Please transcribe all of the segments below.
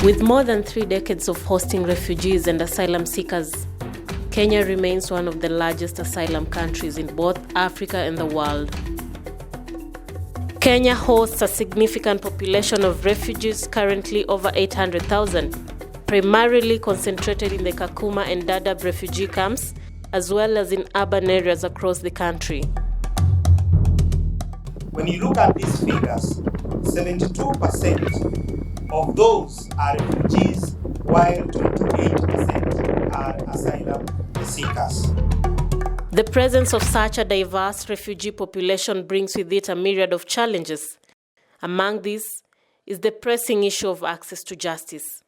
With more than 3 decades of hosting refugees and asylum seekers, Kenya remains one of the largest asylum countries in both Africa and the world. Kenya hosts a significant population of refugees, currently over 800,000, primarily concentrated in the Kakuma and Dadaab refugee camps, as well as in urban areas across the country. When you look at these figures, 72% of those are refugees, while 28% are asylum seekers. The presence of such a diverse refugee population brings with it a myriad of challenges. Among these is the pressing issue of access to justice.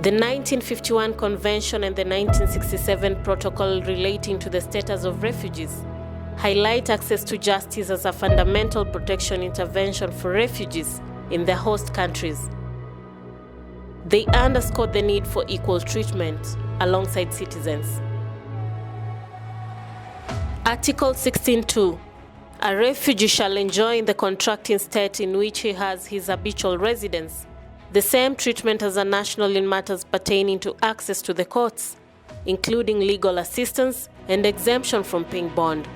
The 1951 Convention and the 1967 Protocol relating to the status of refugees highlight access to justice as a fundamental protection intervention for refugees in their host countries. They underscore the need for equal treatment alongside citizens. Article 16.2. A refugee shall enjoy in the contracting state in which he has his habitual residence the same treatment as a national in matters pertaining to access to the courts, including legal assistance and exemption from paying bond.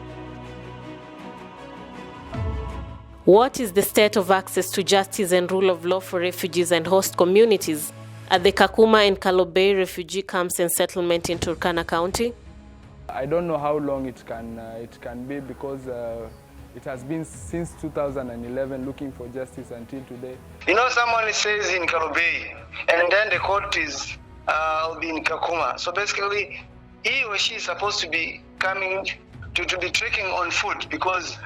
What is the state of access to justice and rule of law for refugees and host communities at the Kakuma and Kalobey refugee camps and settlement in Turkana County? I don't know how long it can be, because it has been since 2011 looking for justice until today. You know, someone says in Kalobey, and then the court is in Kakuma. So basically, he or she is supposed to be coming to be trekking on foot because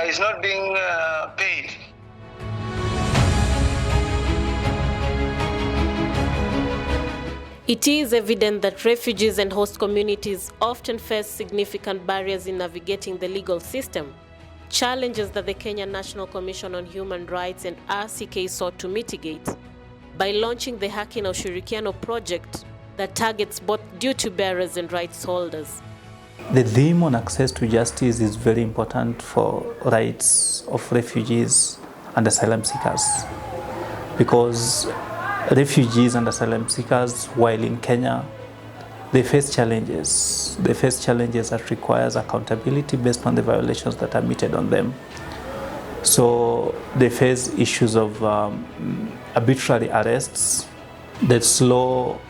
he's not being paid. It is evident that refugees and host communities often face significant barriers in navigating the legal system, challenges that the Kenya National Commission on Human Rights and RCK sought to mitigate by launching the Haki and Ushirikiano Project that targets both duty bearers and rights holders. The theme on access to justice is very important for rights of refugees and asylum seekers, because refugees and asylum seekers, while in Kenya, they face challenges. They face challenges that requires accountability based on the violations that are meted on them. So they face issues of arbitrary arrests, the slow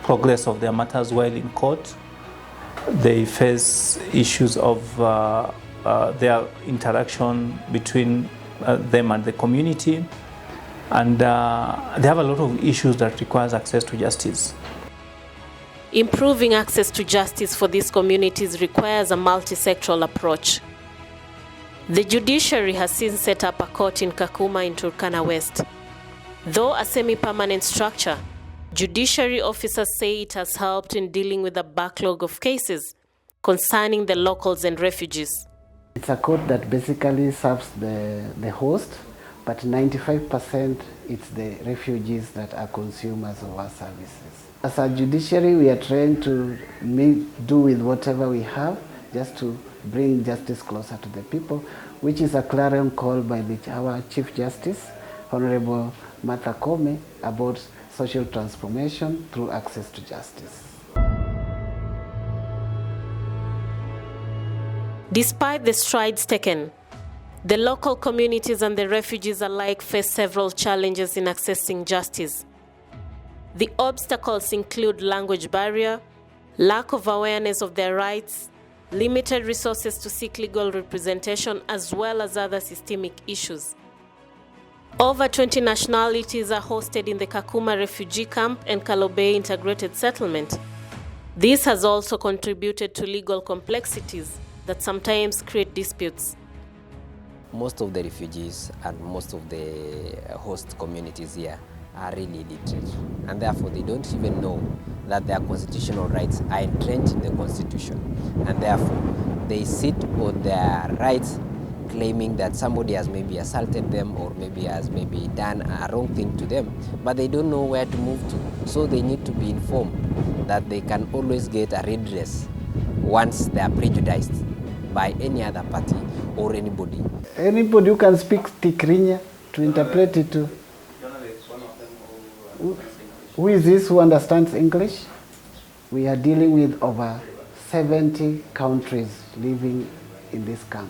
progress of their matters while in court. They face issues of their interaction between them and the community. And they have a lot of issues that requires access to justice. Improving access to justice for these communities requires a multi-sectoral approach. The Judiciary has since set up a court in Kakuma in Turkana West. Though a semi-permanent structure, Judiciary officers say it has helped in dealing with a backlog of cases concerning the locals and refugees. It's a court that basically serves the host, but 95% it's the refugees that are consumers of our services. As a judiciary, we are trying to do with whatever we have just to bring justice closer to the people, which is a clarion call by our Chief Justice, Honorable Martha Koome, about social transformation through access to justice. Despite the strides taken, the local communities and the refugees alike face several challenges in accessing justice. The obstacles include language barrier, lack of awareness of their rights, limited resources to seek legal representation, as well as other systemic issues. Over 20 nationalities are hosted in the Kakuma refugee camp and Kalobey integrated settlement. This has also contributed to legal complexities that sometimes create disputes. Most of the refugees and most of the host communities here are really illiterate, and therefore they don't even know that their constitutional rights are entrenched in the Constitution, and therefore they sit on their rights claiming that somebody has maybe assaulted them or has done a wrong thing to them, but they don't know where to move to. So they need to be informed that they can always get a redress once they are prejudiced by any other party or anybody. Anybody who can speak Tikrinya to interpret it to. Who is this who understands English? We are dealing with over 70 countries living in this camp.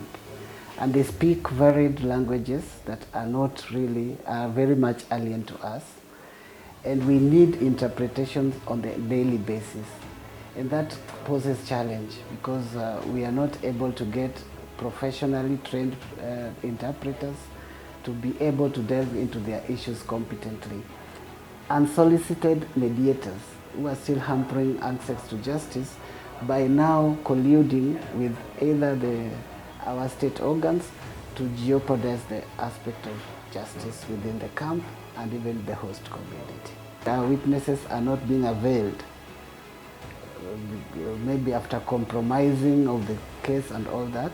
And they speak varied languages that are very much alien to us. And we need interpretations on a daily basis. And that poses challenge because we are not able to get professionally trained interpreters to be able to delve into their issues competently. Unsolicited mediators who are still hampering access to justice by now colluding with either our state organs to jeopardize the aspect of justice within the camp and even the host community. Our witnesses are not being availed, maybe after compromising of the case and all that.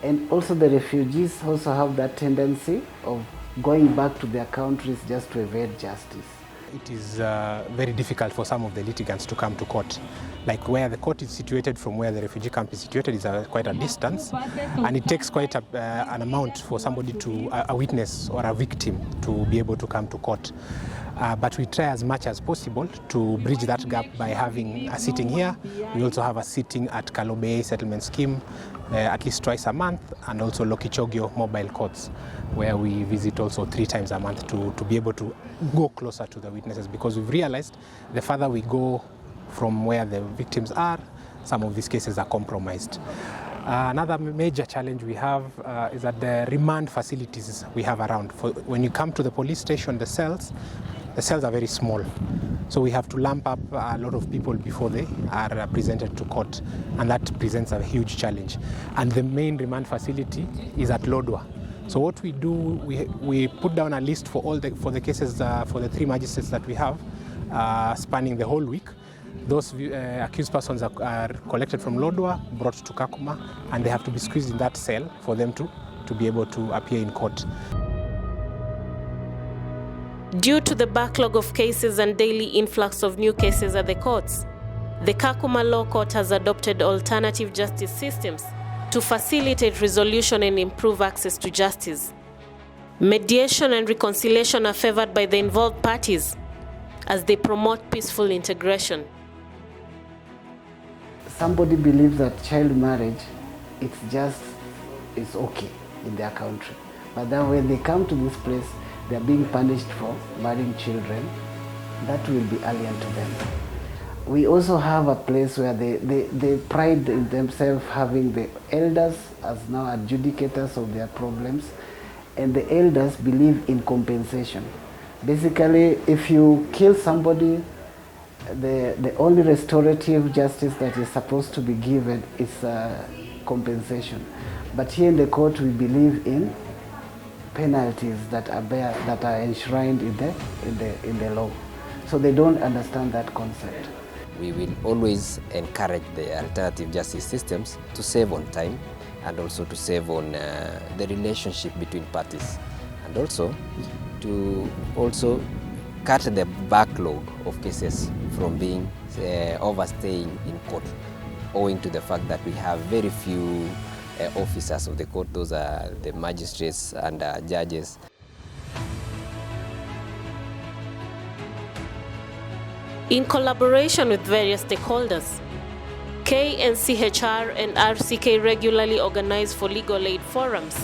And also the refugees also have that tendency of going back to their countries just to evade justice. It is very difficult for some of the litigants to come to court. Like where the court is situated from where the refugee camp is situated is quite a distance, and it takes quite an amount for somebody a witness or a victim to be able to come to court. But we try as much as possible to bridge that gap by having a sitting here. We also have a sitting at Kalobey Settlement Scheme at least twice a month, and also Lokichogio mobile courts, where we visit also 3 times a month to be able to go closer to the witnesses, because we've realized the further we go from where the victims are, some of these cases are compromised. Another major challenge we have is that the remand facilities we have around. When you come to the police station, the cells are very small. So we have to lump up a lot of people before they are presented to court, and that presents a huge challenge. And the main remand facility is at Lodwar. So what we do, we put down a list for the cases for the 3 magistrates that we have, spanning the whole week. Those accused persons are collected from Lodwar, brought to Kakuma, and they have to be squeezed in that cell for them to be able to appear in court. Due to the backlog of cases and daily influx of new cases at the courts, the Kakuma Law Court has adopted alternative justice systems to facilitate resolution and improve access to justice. Mediation and reconciliation are favored by the involved parties as they promote peaceful integration. Somebody believes that child marriage, it's okay in their country. But then when they come to this place, they are being punished for marrying children. That will be alien to them. We also have a place where they pride in themselves having the elders as now adjudicators of their problems, and the elders believe in compensation. Basically, if you kill somebody, the only restorative justice that is supposed to be given is compensation. But here in the court, we believe in penalties that are enshrined in the law. So they don't understand that concept. We will always encourage the alternative justice systems to save on time, and also to save on the relationship between parties, and also to cut the backlog of cases from being overstaying in court, owing to the fact that we have very few officers of the court. Those are the magistrates and judges. In collaboration with various stakeholders, KNCHR and RCK regularly organize for legal aid forums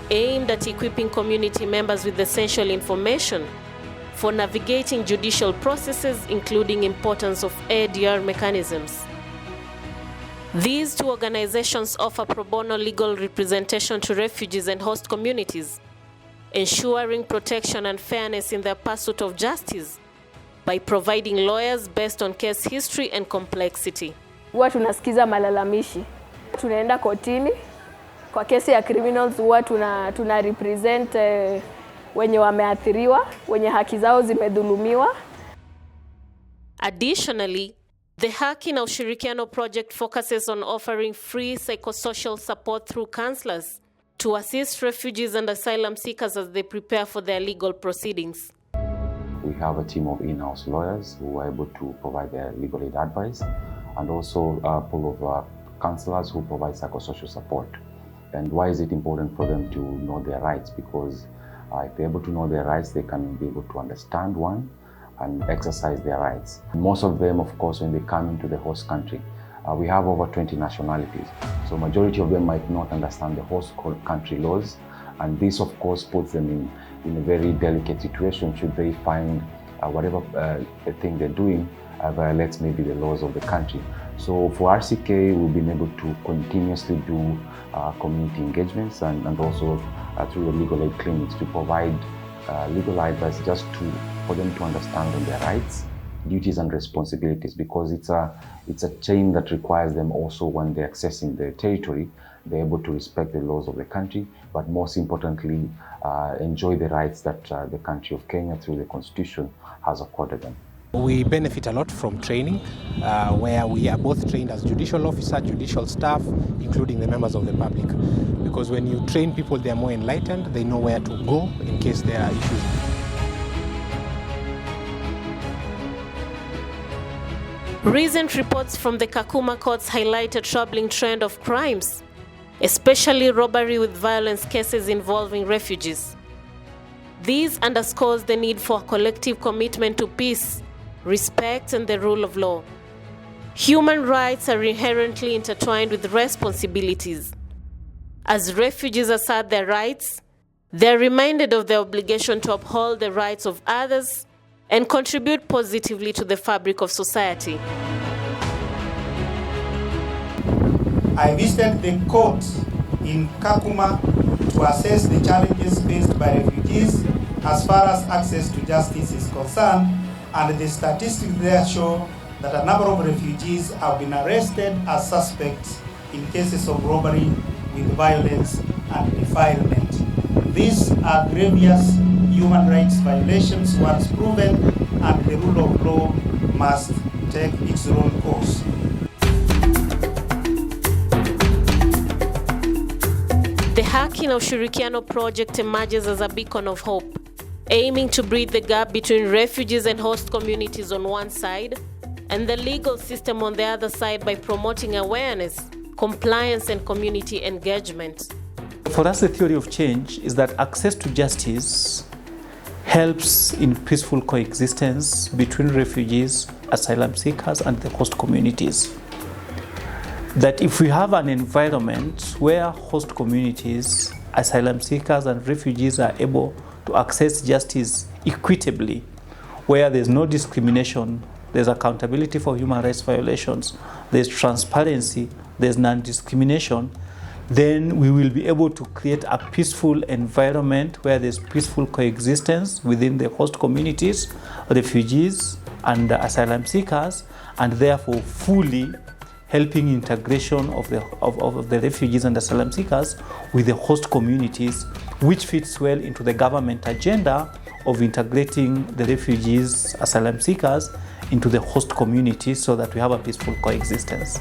aimed at equipping community members with essential information for navigating judicial processes, including importance of ADR mechanisms. These 2 organizations offer pro bono legal representation to refugees and host communities, ensuring protection and fairness in their pursuit of justice by providing lawyers based on case history and complexity. Huwa tunasikiza malalamishi. Tunaenda kotini kwa kesi ya criminals, huwa tuna represent wenye wameathiriwa, wenye haki zao zimedhulumiwa. Additionally, the Haki na Ushirikiano Project focuses on offering free psychosocial support through counselors to assist refugees and asylum seekers as they prepare for their legal proceedings. We have a team of in-house lawyers who are able to provide their legal aid advice, and also a pool of counselors who provide psychosocial support. And why is it important for them to know their rights? Because if they're able to know their rights, they can be able to understand one and exercise their rights. Most of them, of course, when they come into the host country, we have over 20 nationalities. So majority of them might not understand the host country laws, and this, of course, puts them in a very delicate situation should they find whatever thing they're doing violates maybe the laws of the country. So for RCK, we've been able to continuously do community engagements and also through the legal aid clinics to provide legal advice just for them to understand on their rights, duties and responsibilities, because it's a chain that requires them also when they're accessing their territory, they're able to respect the laws of the country, but most importantly, enjoy the rights that the country of Kenya through the Constitution has accorded them. We benefit a lot from training, where we are both trained as judicial officers, judicial staff, including the members of the public. Because when you train people, they are more enlightened, they know where to go in case there are issues. Recent reports from the Kakuma courts highlight a troubling trend of crimes, especially robbery with violence cases involving refugees. This underscores the need for a collective commitment to peace, respect, and the rule of law. Human rights are inherently intertwined with responsibilities. As refugees assert their rights, they are reminded of their obligation to uphold the rights of others and contribute positively to the fabric of society. I visited the court in Kakuma to assess the challenges faced by refugees as far as access to justice is concerned, and the statistics there show that a number of refugees have been arrested as suspects in cases of robbery with violence and defilement. These are grievous human rights violations once proven, and the rule of law must take its own course. The Haki na Ushirikiano Project emerges as a beacon of hope, aiming to bridge the gap between refugees and host communities on one side and the legal system on the other side by promoting awareness, compliance, and community engagement. For us, the theory of change is that access to justice helps in peaceful coexistence between refugees, asylum seekers, and the host communities. That if we have an environment where host communities, asylum seekers, and refugees are able to access justice equitably, where there's no discrimination, there's accountability for human rights violations, there's transparency, there's non-discrimination, then we will be able to create a peaceful environment where there's peaceful coexistence within the host communities, refugees, and asylum seekers, and therefore fully helping integration of the refugees and asylum seekers with the host communities, which fits well into the government agenda of integrating the refugees, asylum seekers into the host communities so that we have a peaceful coexistence.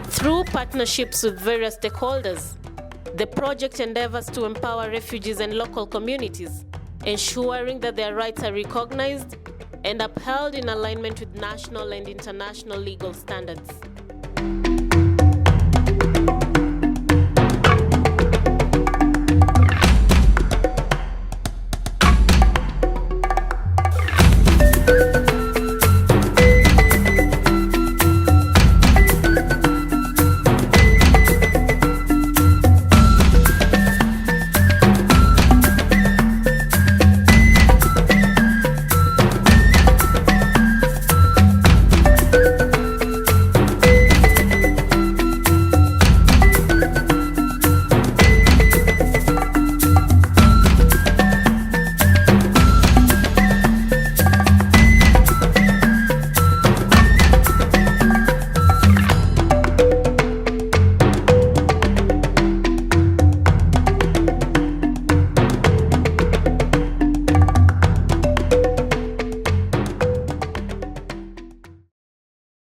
Through partnerships with various stakeholders, the project endeavors to empower refugees and local communities, ensuring that their rights are recognized and upheld in alignment with national and international legal standards.